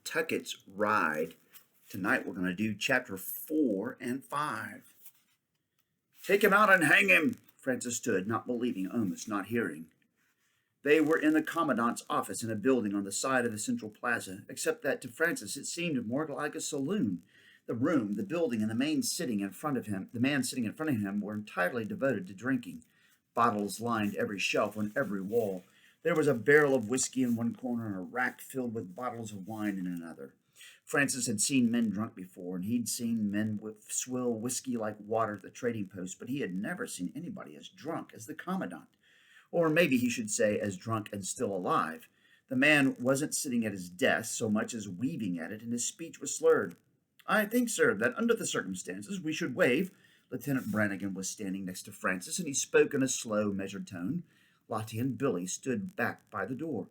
Tucket's Ride. Tonight we're going to do chapter 4 and 5. Take him out and hang him, Francis stood, not believing, almost not hearing. They were in the commandant's office in a building on the side of the central plaza, except that to Francis it seemed more like a saloon. The room, the building, and the man sitting in front of him were entirely devoted to drinking. Bottles lined every shelf on every wall. There was a barrel of whiskey in one corner and a rack filled with bottles of wine in another. Francis had seen men drunk before, and he'd seen men swill whiskey like water at the trading post, but he had never seen anybody as drunk as the commandant. Or maybe he should say as drunk and still alive. The man wasn't sitting at his desk so much as weaving at it, and his speech was slurred. I think, sir, that under the circumstances we should waive. Lieutenant Brannigan was standing next to Francis, and he spoke in a slow, measured tone. Lottie and Billy stood back by the door.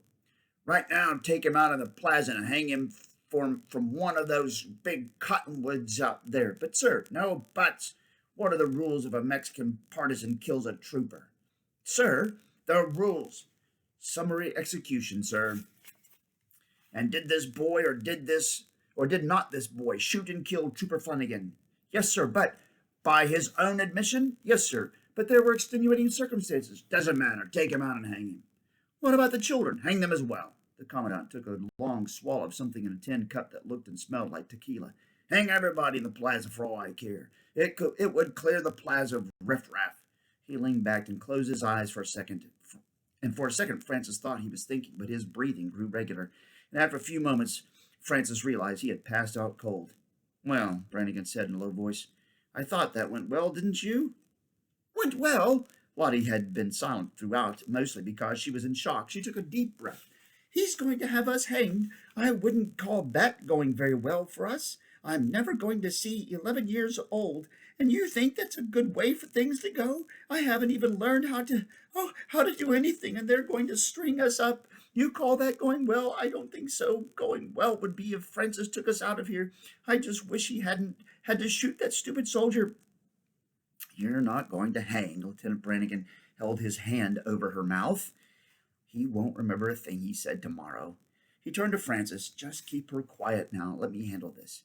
Right now, take him out of the plaza and hang him from one of those big cottonwoods out there. But, sir, no buts. What are the rules if a Mexican partisan kills a trooper? Sir, the rules. Summary execution, sir. And did this boy or did not this boy shoot and kill Trooper Brannigan? Yes, sir, but by his own admission? Yes, sir. But there were extenuating circumstances. Doesn't matter. Take him out and hang him. What about the children? Hang them as well. The commandant took a long swallow of something in a tin cup that looked and smelled like tequila. Hang everybody in the plaza for all I care. It would clear the plaza of riffraff. He leaned back and closed his eyes for a second. And for a second, Francis thought he was thinking, but his breathing grew regular. And after a few moments, Francis realized he had passed out cold. Well, Brannigan said in a low voice, I thought that went well, didn't you? Went well? Lottie had been silent throughout, mostly because she was in shock. She took a deep breath. He's going to have us hanged. I wouldn't call that going very well for us. I'm never going to see 11 years old, and you think that's a good way for things to go? I haven't even learned how to do anything, and they're going to string us up. You call that going well? I don't think so. Going well would be if Francis took us out of here. I just wish he hadn't had to shoot that stupid soldier. You're not going to hang. Lieutenant Brannigan held his hand over her mouth. He won't remember a thing he said tomorrow. He turned to Francis. Just keep her quiet now. Let me handle this.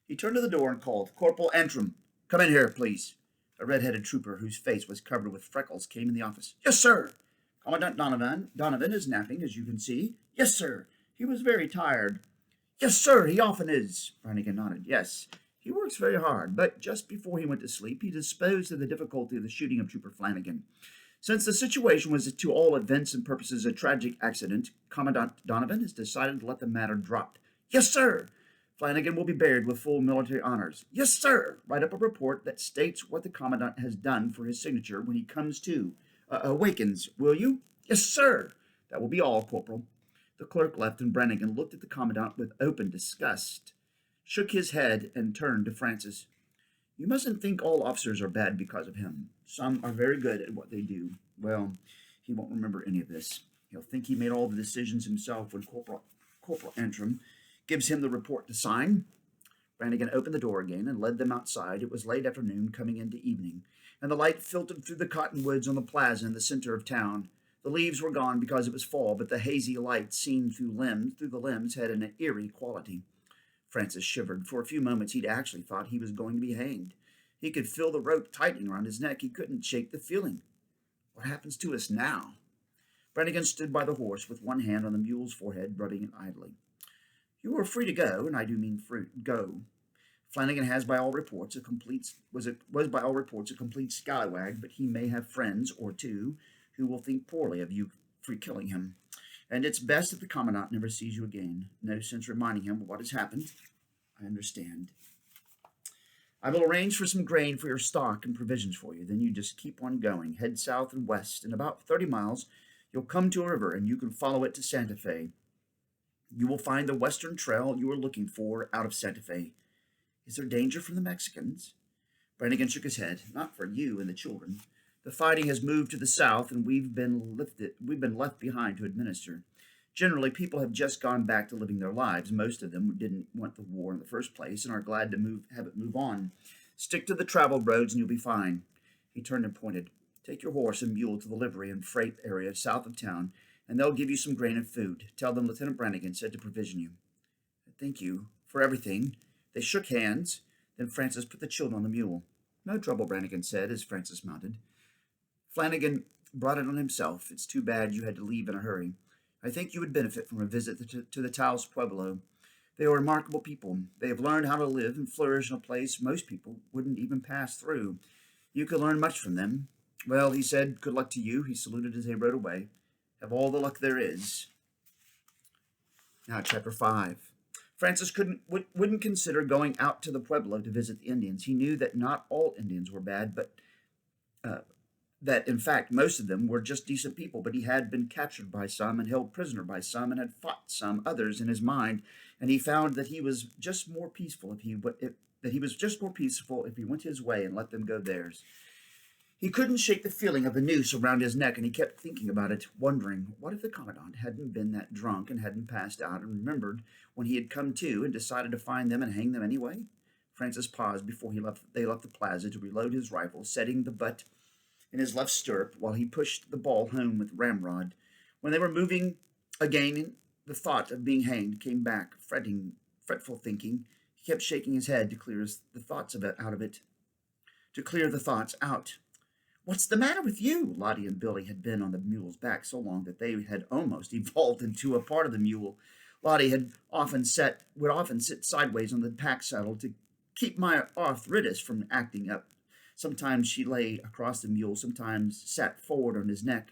He turned to the door and called, Corporal Antrim, come in here, please. A red-headed trooper whose face was covered with freckles came in the office. Yes, sir. Commandant Donovan is napping, as you can see. Yes, sir. He was very tired. Yes, sir, he often is. Brannigan nodded. Yes, he works very hard, but just before he went to sleep, he disposed of the difficulty of the shooting of Trooper Brannigan. Since the situation was to all intents and purposes a tragic accident, Commandant Donovan has decided to let the matter drop. Yes, sir. Brannigan will be buried with full military honors. Yes, sir. Write up a report that states what the commandant has done for his signature when he comes to. Awakens, will you? Yes, sir. That will be all, Corporal. The clerk left, and Brannigan looked at the commandant with open disgust, shook his head, and turned to Francis. You mustn't think all officers are bad because of him. Some are very good at what they do. Well, he won't remember any of this. He'll think he made all the decisions himself when Corporal Antrim gives him the report to sign. Brannigan opened the door again and led them outside. It was late afternoon, coming into evening, and the light filtered through the cottonwoods on the plaza in the center of town. The leaves were gone because it was fall, but the hazy light seen through the limbs had an eerie quality. Francis shivered. For a few moments he'd actually thought he was going to be hanged. He could feel the rope tightening around his neck. He couldn't shake the feeling. What happens to us now? Brannigan stood by the horse with one hand on the mule's forehead, rubbing it idly. You are free to go, and I do mean go. Brannigan has, by all reports, was by all reports a complete scallywag, but he may have friends or two who will think poorly of you for killing him. And it's best that the commandant never sees you again. No sense reminding him of what has happened. I understand. I will arrange for some grain for your stock and provisions for you. Then you just keep on going. Head south and west. In about 30 miles, you'll come to a river, and you can follow it to Santa Fe. You will find the western trail you are looking for out of Santa Fe. Is there danger from the Mexicans? Brannigan shook his head. Not for you and the children. The fighting has moved to the south, and we've been left behind to administer. Generally, people have just gone back to living their lives. Most of them didn't want the war in the first place and are glad to have it move on. Stick to the traveled roads, and you'll be fine. He turned and pointed. Take your horse and mule to the livery and freight area south of town, and they'll give you some grain and food. Tell them Lieutenant Brannigan said to provision you. Thank you for everything." They shook hands. Then Francis put the children on the mule. "No trouble," Brannigan said as Francis mounted. "Flanagan brought it on himself. It's too bad you had to leave in a hurry. I think you would benefit from a visit to the Taos Pueblo. They are remarkable people. They have learned how to live and flourish in a place most people wouldn't even pass through. You could learn much from them." "Well," he said, "good luck to you." He saluted as they rode away. "Have all the luck there is." Now, chapter 5. Francis wouldn't consider going out to the Pueblo to visit the Indians. He knew that not all Indians were bad, but uh, that, in fact, most of them were just decent people. But he had been captured by some and held prisoner by some and had fought some others in his mind, and he found that he was just more peaceful if he went his way and let them go theirs. He couldn't shake the feeling of the noose around his neck, and he kept thinking about it, wondering what if the commandant hadn't been that drunk and hadn't passed out and remembered when he had come to and decided to find them and hang them anyway? Francis paused before they left the plaza to reload his rifle, setting the butt in his left stirrup while he pushed the ball home with ramrod. When they were moving again, the thought of being hanged came back, fretful thinking. He kept shaking his head to clear the thoughts out. "What's the matter with you?" Lottie and Billy had been on the mule's back so long that they had almost evolved into a part of the mule. Lottie would often sit sideways on the pack saddle to keep my arthritis from acting up. Sometimes she lay across the mule, sometimes sat forward on his neck.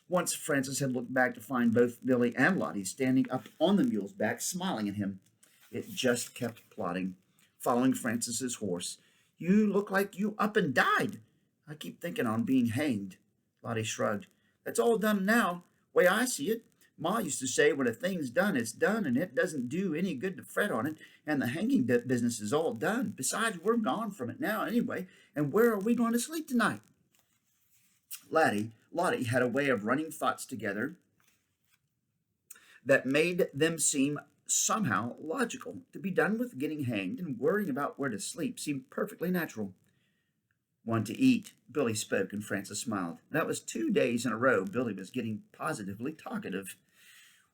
Once Francis had looked back to find both Billy and Lottie standing up on the mule's back, smiling at him. It just kept plodding, following Francis's horse. "You look like you up and died." "I keep thinking on being hanged." Lottie shrugged. "That's all done now, way I see it. Ma used to say when a thing's done, it's done, and it doesn't do any good to fret on it, and the hanging business is all done. Besides, we're gone from it now anyway, and where are we going to sleep tonight?" Lottie had a way of running thoughts together that made them seem somehow logical. To be done with getting hanged and worrying about where to sleep seemed perfectly natural. "Want to eat?" Billy spoke, and Francis smiled. That was 2 days in a row Billy was getting positively talkative.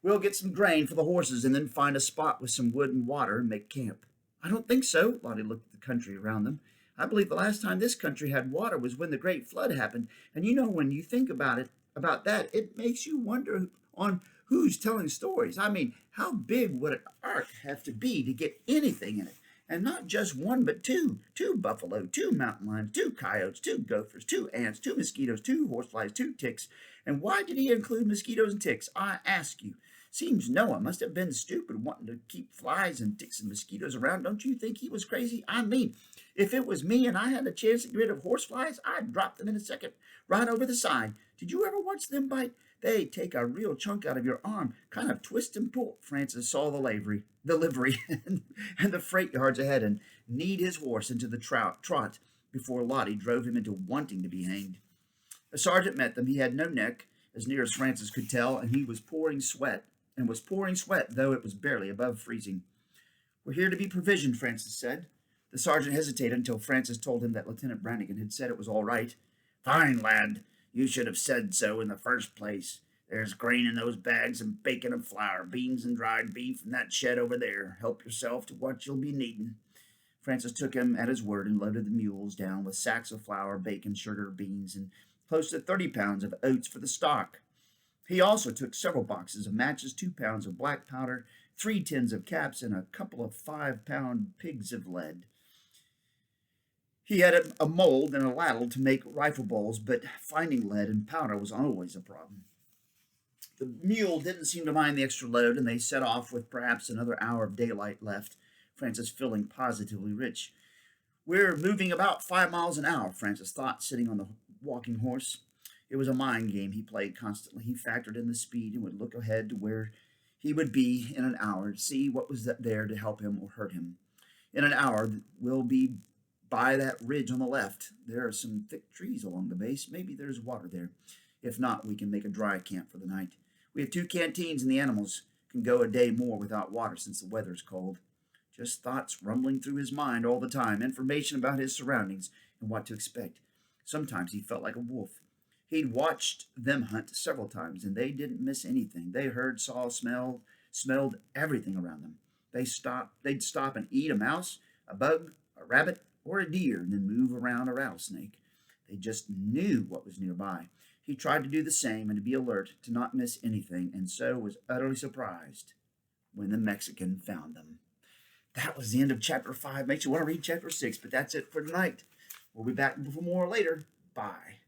"We'll get some grain for the horses and then find a spot with some wood and water and make camp." "I don't think so." Lottie looked at the country around them. "I believe the last time this country had water was when the Great Flood happened, and when you think about that, it makes you wonder on who's telling stories. I mean, how big would an ark have to be to get anything in it? And not just one, but two. 2 buffalo, 2 mountain lions, 2 coyotes, 2 gophers, 2 ants, 2 mosquitoes, 2 horseflies, 2 ticks. And why did he include mosquitoes and ticks, I ask you? Seems Noah must have been stupid wanting to keep flies and ticks and mosquitoes around. Don't you think he was crazy? I mean, if it was me and I had a chance to get rid of horseflies, I'd drop them in a second, right over the side. Did you ever watch them bite? They take a real chunk out of your arm, kind of twist and pull." Francis saw the livery and the freight yards ahead and kneed his horse into the trot before Lottie drove him into wanting to be hanged. A sergeant met them. He had no neck, as near as Francis could tell, and he was pouring sweat, though it was barely above freezing. "We're here to be provisioned," Francis said. The sergeant hesitated until Francis told him that Lieutenant Brannigan had said it was all right. "Fine, lad. You should have said so in the first place. There's grain in those bags and bacon and flour, beans and dried beef in that shed over there. Help yourself to what you'll be needing." Francis took him at his word and loaded the mules down with sacks of flour, bacon, sugar, beans, and close to 30 pounds of oats for the stock. He also took several boxes of matches, 2 pounds of black powder, 3 tins of caps, and a couple of 5-pound pigs of lead. He had a mold and a ladle to make rifle balls, but finding lead and powder was always a problem. The mule didn't seem to mind the extra load, and they set off with perhaps another hour of daylight left, Francis feeling positively rich. "We're moving about 5 miles an hour," Francis thought, sitting on the walking horse. It was a mind game he played constantly. He factored in the speed and would look ahead to where he would be in an hour, see what was there to help him or hurt him. "In an hour, we'll be by that ridge on the left. There are some thick trees along the base. Maybe there's water there. If not, we can make a dry camp for the night. We have 2 canteens, and the animals can go a day more without water since the weather's cold." Just thoughts rumbling through his mind all the time, information about his surroundings and what to expect. Sometimes he felt like a wolf. He'd watched them hunt several times, and they didn't miss anything. They heard, saw, smelled everything around them. They'd stop and eat a mouse, a bug, a rabbit, or a deer, and then move around a rattlesnake. They just knew what was nearby. He tried to do the same and to be alert, to not miss anything, and so was utterly surprised when the Mexican found them. That was the end of chapter 5. Makes you want to read chapter 6, but that's it for tonight. We'll be back for more later. Bye.